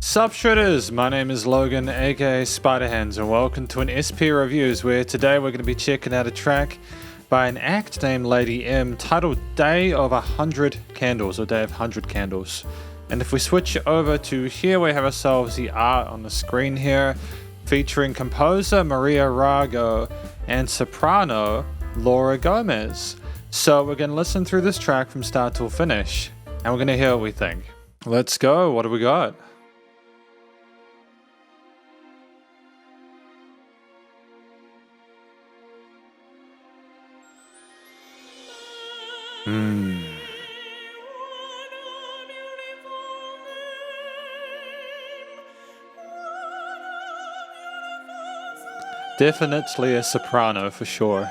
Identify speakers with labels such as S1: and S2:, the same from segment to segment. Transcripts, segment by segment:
S1: Sup Shredders, my name is Logan aka Spiderhands and welcome to an SP Reviews where today we're going to be checking out a track by an act named Lady M titled Day of 100 Candles or Day of 100 Candles. And if we switch over to here, we have ourselves the art on the screen here featuring composer Maria Rago and soprano Laura Gomez. So we're going to listen through this track from start till finish and we're going to hear what we think. Let's go, what do we got? Definitely a soprano for sure.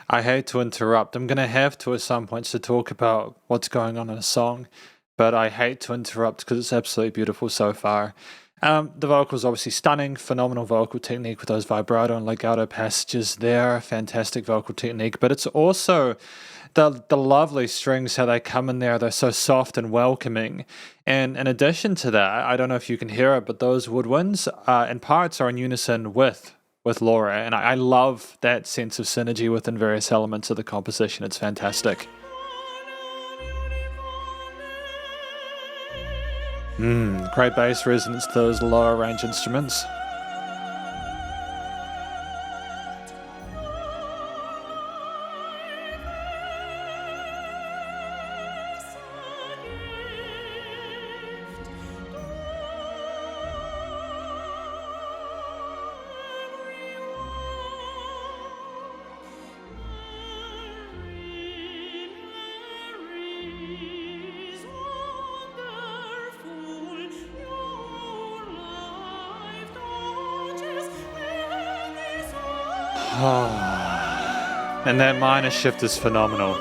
S1: I hate to interrupt. I'm going to have to at some points to talk about what's going on in a song, but I hate to interrupt because it's absolutely beautiful so far. The vocals obviously stunning, phenomenal vocal technique with those vibrato and legato passages there, fantastic vocal technique, but it's also the lovely strings, how they come in there, they're so soft and welcoming. And in addition to that, I don't know if you can hear it, but those woodwinds and parts are in unison with Laura, and I love that sense of synergy within various elements of the composition. It's fantastic. Great bass resonance to those lower range instruments. And that minor shift is phenomenal.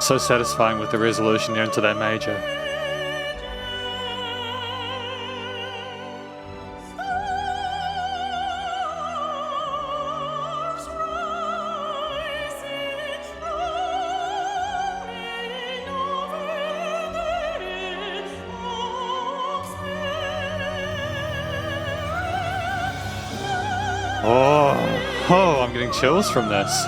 S1: So satisfying with the resolution there into that major. Oh, I'm getting chills from this.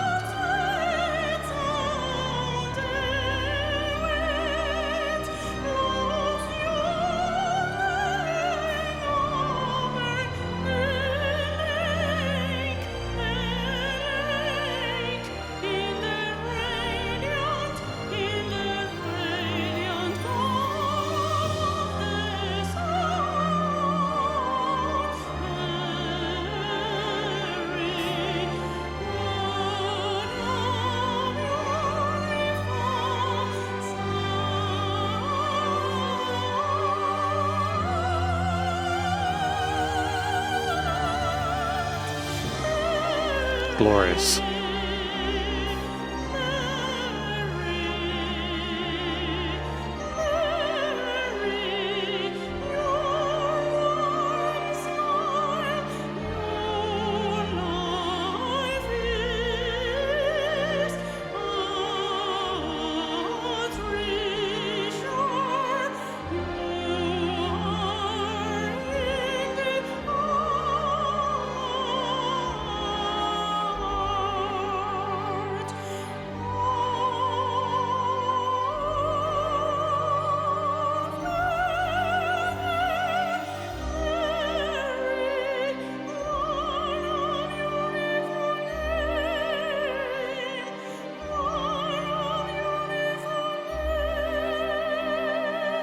S1: Glorious.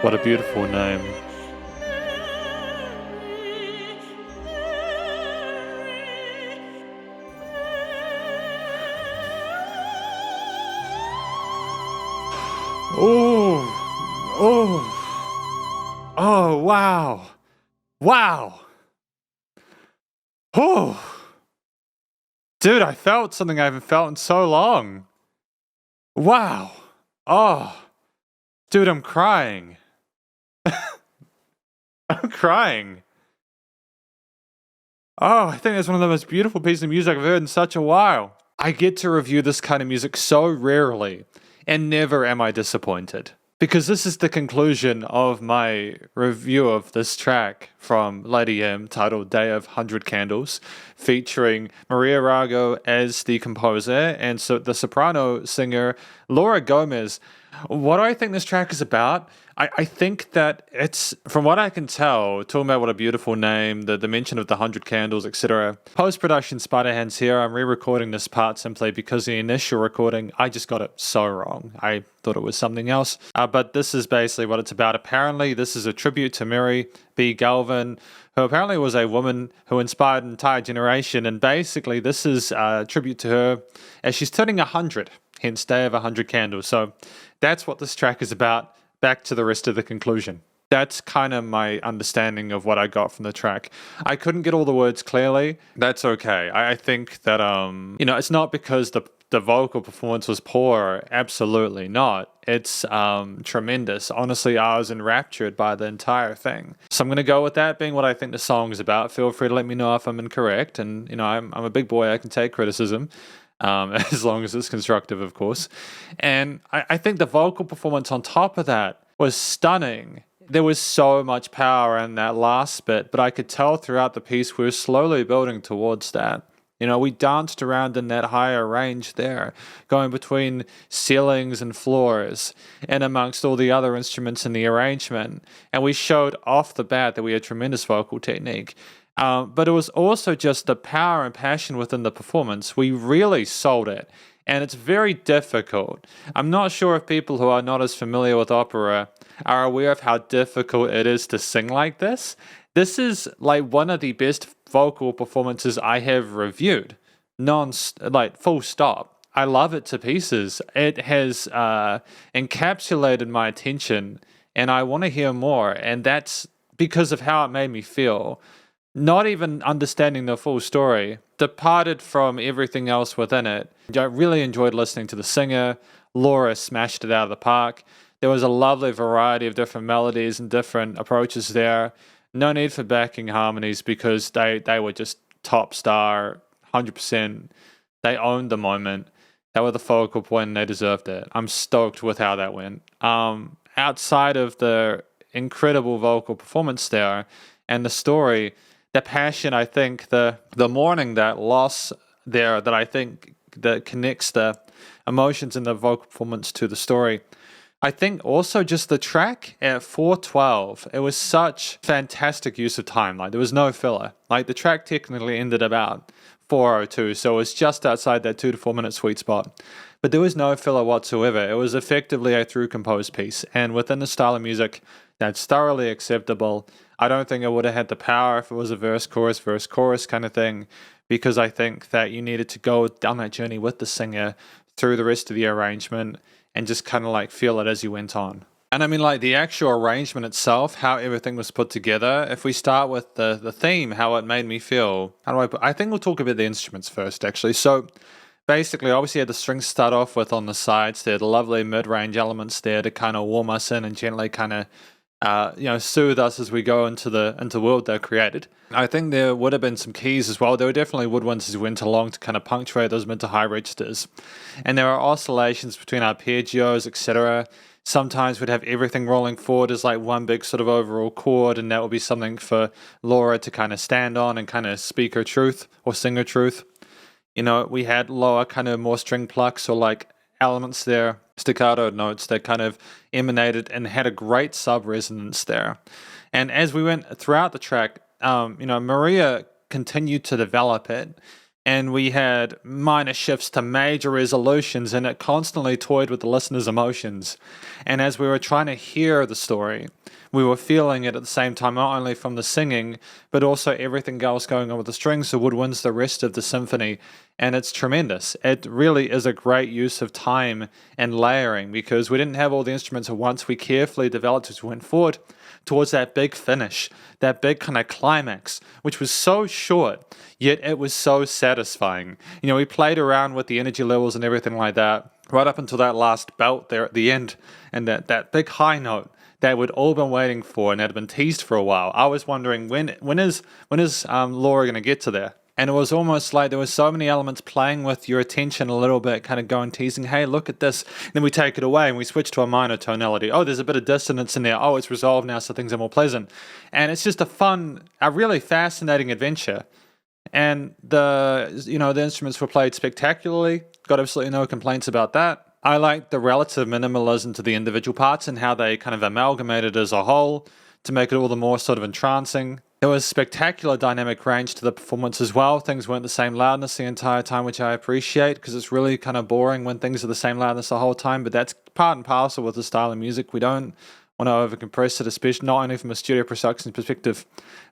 S1: What a beautiful name. Oh, Oh, oh, wow. Wow. Oh, dude, I felt something I haven't felt in so long. Wow. Oh, dude, I'm crying. I'm crying. Oh, I think that's one of the most beautiful pieces of music I've heard in such a while. I get to review this kind of music so rarely, and never am I disappointed. Because this is the conclusion of my review of this track from Lady M titled Day of 100 Candles, featuring Maria Rago as the composer and so the soprano singer Laura Gomez. What do I think this track is about? I think that it's, from what I can tell, talking about what a beautiful name, the mention of the 100 candles, etc. Post-production Spiderhands here, I'm re-recording this part simply because the initial recording, I just got it so wrong. I thought it was something else. But this is basically what it's about. Apparently, this is a tribute to Mary B. Galvin, who apparently was a woman who inspired an entire generation. And basically, this is a tribute to her as she's turning 100, hence Day of 100 Candles. So that's what this track is about. Back to the rest of the conclusion. That's kind of my understanding of what I got from the track. I couldn't get all the words clearly. That's okay. I think that, it's not because the vocal performance was poor. Absolutely not. It's tremendous. Honestly, I was enraptured by the entire thing. So I'm going to go with that being what I think the song is about. Feel free to let me know if I'm incorrect. And, I'm a big boy. I can take criticism. As long as it's constructive, of course. And I think the vocal performance on top of that was stunning. There was so much power in that last bit, but I could tell throughout the piece we were slowly building towards that. We danced around in that higher range there, going between ceilings and floors and amongst all the other instruments in the arrangement. And we showed off the bat that we had tremendous vocal technique. But it was also just the power and passion within the performance. We really sold it. And it's very difficult. I'm not sure if people who are not as familiar with opera are aware of how difficult it is to sing like this. This is like one of the best vocal performances I have reviewed. Full stop. I love it to pieces. It has encapsulated my attention and I want to hear more. And that's because of how it made me feel. Not even understanding the full story, departed from everything else within it. I really enjoyed listening to the singer. Laura smashed it out of the park. There was a lovely variety of different melodies and different approaches there. No need for backing harmonies because they were just top star, 100%. They owned the moment. They were the focal point and they deserved it. I'm stoked with how that went. Outside of the incredible vocal performance there and the story, the passion, I think, the mourning, that loss there, that I think that connects the emotions in the vocal performance to the story. I think also just the track at 4:12, it was such fantastic use of time. Like there was no filler. Like the track technically ended about 4:02, so it was just outside that 2 to 4 minute sweet spot. But there was no filler whatsoever. It was effectively a through composed piece, and within the style of music, that's thoroughly acceptable. I don't think it would have had the power if it was a verse, chorus kind of thing, because I think that you needed to go down that journey with the singer through the rest of the arrangement and just kind of like feel it as you went on. And I mean, like the actual arrangement itself, how everything was put together. If we start with the theme, how it made me feel, I think we'll talk about the instruments first, actually. So basically, obviously, you had the strings to start off with on the sides. They had lovely mid-range elements there to kind of warm us in and gently kind of soothe us as we go into the world they're created. I think there would have been some keys as well. There were definitely woodwinds as we went along to kind of punctuate those mid to high registers. And there are oscillations between arpeggios, etc. Sometimes we'd have everything rolling forward as like one big sort of overall chord, and that would be something for Laura to kind of stand on and kind of speak her truth or sing her truth. We had lower kind of more string plucks or like elements there, staccato notes that kind of emanated and had a great sub-resonance there. And as we went throughout the track, Maria continued to develop it, and we had minor shifts to major resolutions, and it constantly toyed with the listener's emotions. And as we were trying to hear the story, we were feeling it at the same time, not only from the singing, but also everything else going on with the strings, the woodwinds, the rest of the symphony. And it's tremendous. It really is a great use of time and layering, because we didn't have all the instruments at once. We carefully developed as we went forward towards that big finish, that big kind of climax, which was so short, yet it was so satisfying. You know, we played around with the energy levels and everything like that, right up until that last belt there at the end, and that big high note that we'd all been waiting for and had been teased for a while. I was wondering, when is Laura going to get to there? And it was almost like there were so many elements playing with your attention a little bit, kind of going, teasing, hey, look at this. And then we take it away and we switch to a minor tonality. Oh, there's a bit of dissonance in there. Oh, it's resolved now, so things are more pleasant. And it's just a really fascinating adventure. And the instruments were played spectacularly. Got absolutely no complaints about that. I like the relative minimalism to the individual parts and how they kind of amalgamated as a whole to make it all the more sort of entrancing. There was spectacular dynamic range to the performance as well. Things weren't the same loudness the entire time, which I appreciate, because it's really kind of boring when things are the same loudness the whole time, but that's part and parcel with the style of music. We don't want to overcompress it, especially not only from a studio production perspective,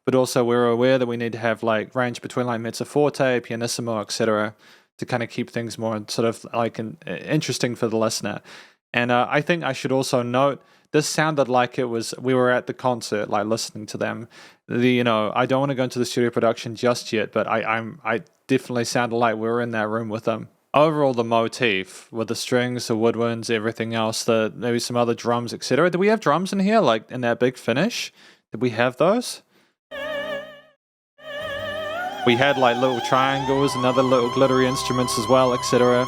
S1: but also we're aware that we need to have like range between like mezzo forte, pianissimo, etc., to kind of keep things more sort of like interesting for the listener. And I think I should also note, this sounded like we were at the concert, like listening to them. I don't want to go into the studio production just yet, but I definitely sounded like we were in that room with them. Overall, the motif with the strings, the woodwinds, everything else, maybe some other drums, etc. Did we have drums in here, like in that big finish? Did we have those? We had like little triangles and other little glittery instruments as well, etc.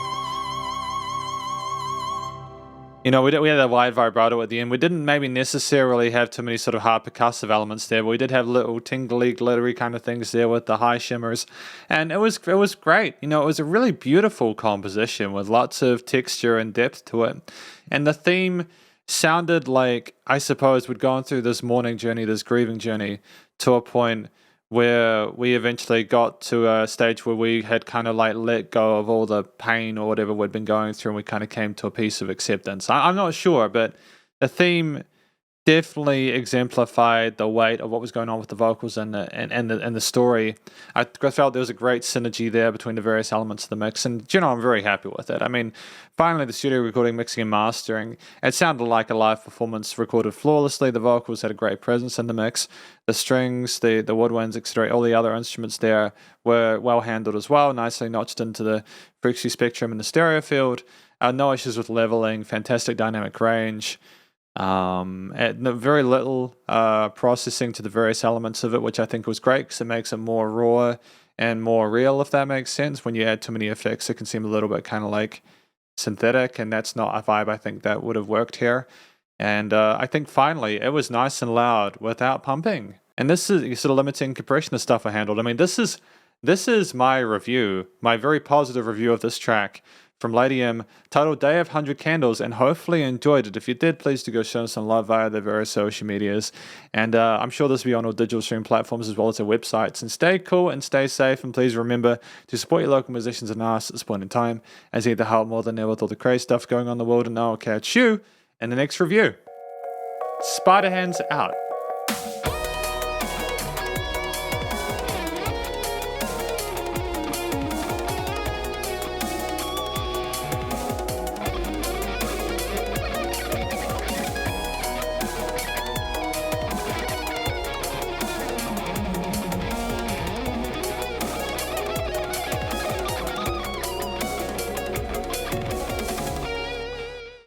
S1: We had a wide vibrato at the end. We didn't maybe necessarily have too many sort of hard percussive elements there, but we did have little tingly, glittery kind of things there with the high shimmers. And it was great. It was a really beautiful composition with lots of texture and depth to it. And the theme sounded like, I suppose, we'd gone through this mourning journey, this grieving journey, to a point where we eventually got to a stage where we had kind of like let go of all the pain or whatever we'd been going through, and we kind of came to a piece of acceptance. I'm not sure, but the theme definitely exemplified the weight of what was going on with the vocals and the story. I felt there was a great synergy there between the various elements of the mix, and I'm very happy with it. I mean, finally the studio recording, mixing and mastering, it sounded like a live performance recorded flawlessly. The vocals had a great presence in the mix. The strings, the woodwinds, etc., all the other instruments there were well handled as well, nicely notched into the frequency spectrum in the stereo field. No issues with leveling, fantastic dynamic range. Very little processing to the various elements of it, which I think was great, because it makes it more raw and more real, if that makes sense. When you add too many effects, it can seem a little bit kind of like synthetic, and that's not a vibe I think that would have worked here. And I think finally it was nice and loud without pumping. And this is sort of limiting compression of stuff I handled. I mean, this is my review, my very positive review of this track from Lady M, titled Day of 100 Candles, and hopefully you enjoyed it. If you did, please do go show us some love via the various social medias. And I'm sure this will be on all digital stream platforms as well as their websites. And stay cool and stay safe, and please remember to support your local musicians and artists at this point in time, as either help more than ever with all the crazy stuff going on in the world. And I'll catch you in the next review. Spiderhands out.